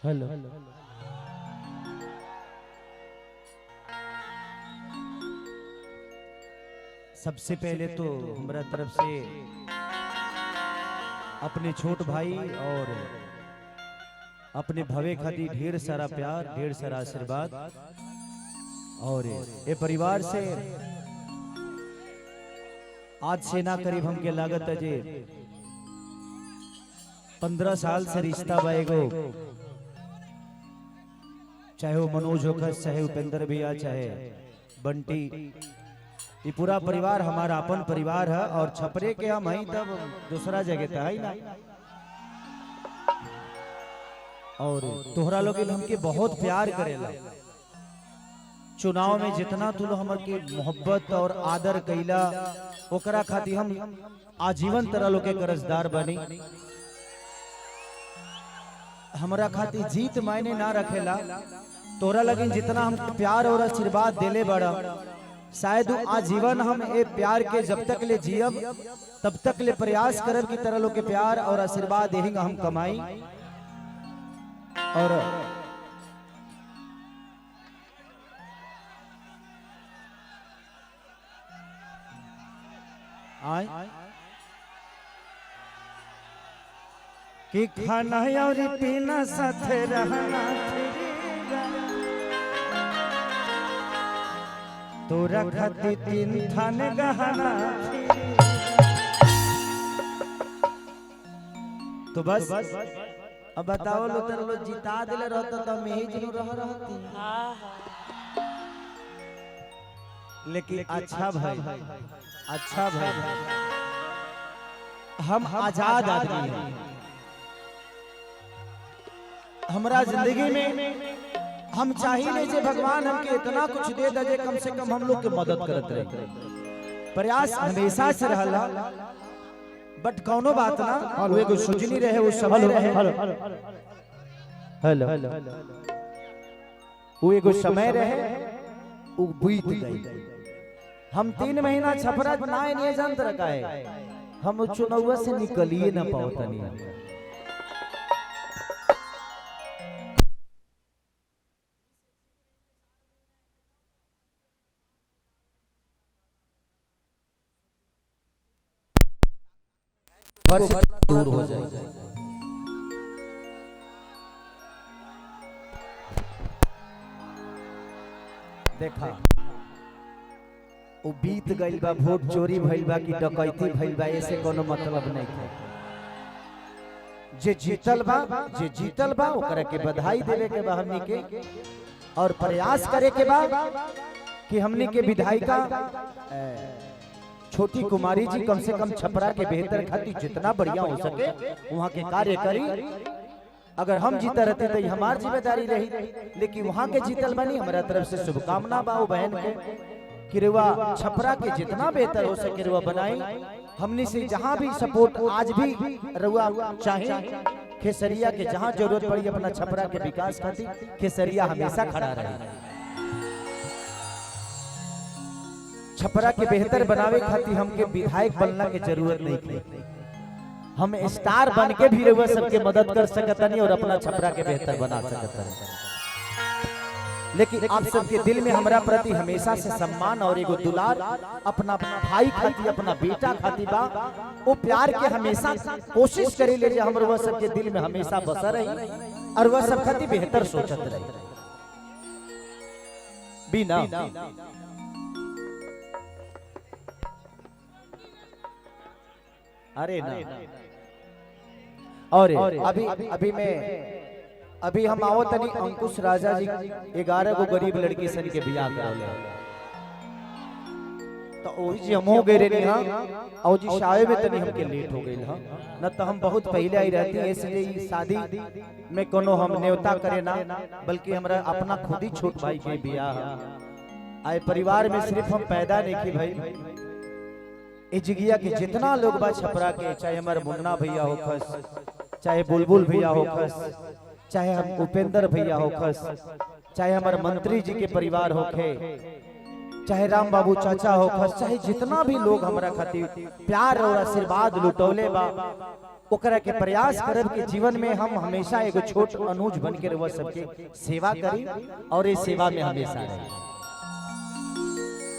Hello. सबसे पहले तो हमारा तरफ से अपने छोट भाई और अपने भवे खातिर ढेर सारा प्यार, ढेर सारा आशीर्वाद। और ये परिवार से आज से ना करीब हमके लागत है जे 15 साल से रिश्ता बाएगो, चाहे वो मनोज होखस, चाहे उपेंद्र भैया, चाहे बंटी, ये पूरा परिवार हमारा अपन परिवार है। और छपरे के हम हई तब दूसरा जगह था ही ना। और तोहरा लोग हमके बहुत प्यार करेला। चुनाव में जितना तू लोग हमर के मोहब्बत और आदर कैला, ओकरा खातिर हम आजीवन तरह लोग के कर्जदार बनी। हमरा खातिर जीत मायने ना रखेला, तोरा लगिन जितना हम प्यार और आशीर्वाद देले बड़ा, शायद आजीवन हम ए प्यार के जब तक ले जियब तब तक ले प्रयास करब की तरह लोग के प्यार और आशीर्वाद देहिंगा हम कमाई। और आए कि खाना और पीना साथ रहना तोरा खातिर 3 थान गहना। तो बस अब बताओ लो तर लो जिता दिले रहता तो मैं ही जरूर रहती। लेकिन अच्छा भाई, अच्छा भाई, हम आजाद आदमी हैं। हमरा जिंदगी में हम चाहिए जे भगवान हमके इतना कुछ दे दे, कम से कम हम लोग के मदद करत रहे। प्रयास हमेशा से रहला, बट कौनो बात ना, वो एगो सुजनी रहे, वो समय रहे। हेलो, वो एगो समय रहे, वो बीत गई। हम 3 महीना छपरा बनाए नहीं जानत रखा है, हम चुनाव से निकलिए ना पाओ। दूर हो जाए। देखा वो बीत गइल बा, वोट चोरी भइल बा कि डकैती भइल बा, ऐसे कोनो मतलब नहीं है। जे जीतल बा ओकरा के बधाई देवे के बा हमनी के, और प्रयास करे के बा कि हमनी के विधायिका छोटी कुमारी जी कम से कम छपरा के बेहतर खातिर जितना बढ़िया हो सके वहाँ के कार्य करी। अगर हम जीता रहते तो हमारी जिम्मेदारी रही, लेकिन वहाँ के जीतल बनी। हमारा तरफ से शुभकामना बा वो बहन के कि रुआ छपरा के जितना बेहतर हो सके रुआ बनाई। हमने से जहाँ भी सपोर्ट आज भी रुआ चाहे, खेसरिया के जहाँ जरूरत पड़ी अपना छपरा के विकास खातिर खेसरिया हमेशा खड़ा रहे। छपरा के बेहतर बनावे खातिर हमके विधायक बनना के जरूरत नहीं थी, हम स्टार बन के भी रहुआ सबके मदद कर सकतनी और अपना छपरा के बेहतर बना सकतनी। लेकिन आप सबके दिल में हमरा प्रति हमेशा से सम्मान और एगो दुलार अपना भाई खातिर, अपना बेटा खातिर बा। वो प्यार के हमेशा कोशिश करे ले हम रहुआ सबके दिल में हमेशा बसा रही और वह सब खातिर बेहतर सोचत रही बिना। अरे ना, और अभी हम आओ तनी अंकुश राजा जी 11 गो गरीब लड़की सन के बियाह करौले, तो ओही जी हम हो गए रे हां। और जी शाये में तनी हमके लेट हो गइल हां, न तो हम बहुत पहले आई रहती है। इसलिए शादी में कोनो हम न्योता करे ना, बल्कि हमरा अपना खुद ही छोट भाई के बियाह आए। परिवार में सिर्फ हम पैदा नहीं की भाई, जिगिया के जितना लोग बा छपरा के, चाहे हमारे मुन्ना भैया होखस, चाहे बुलबुल भैया होखस, चाहे हम उपेंद्र भैया होखस, चाहे हमारे मंत्री जी के परिवार होखे, चाहे राम बाबू चाचा होखस, चाहे जितना भी लोग हमारा खातिर प्यार और आशीर्वाद लुटौले बा, ओकरा के प्रयास करब कि जीवन में हम हमेशा एगो छोट अनुज बन के रह सबके सेवा करी और इस सेवा में हमेशा रही।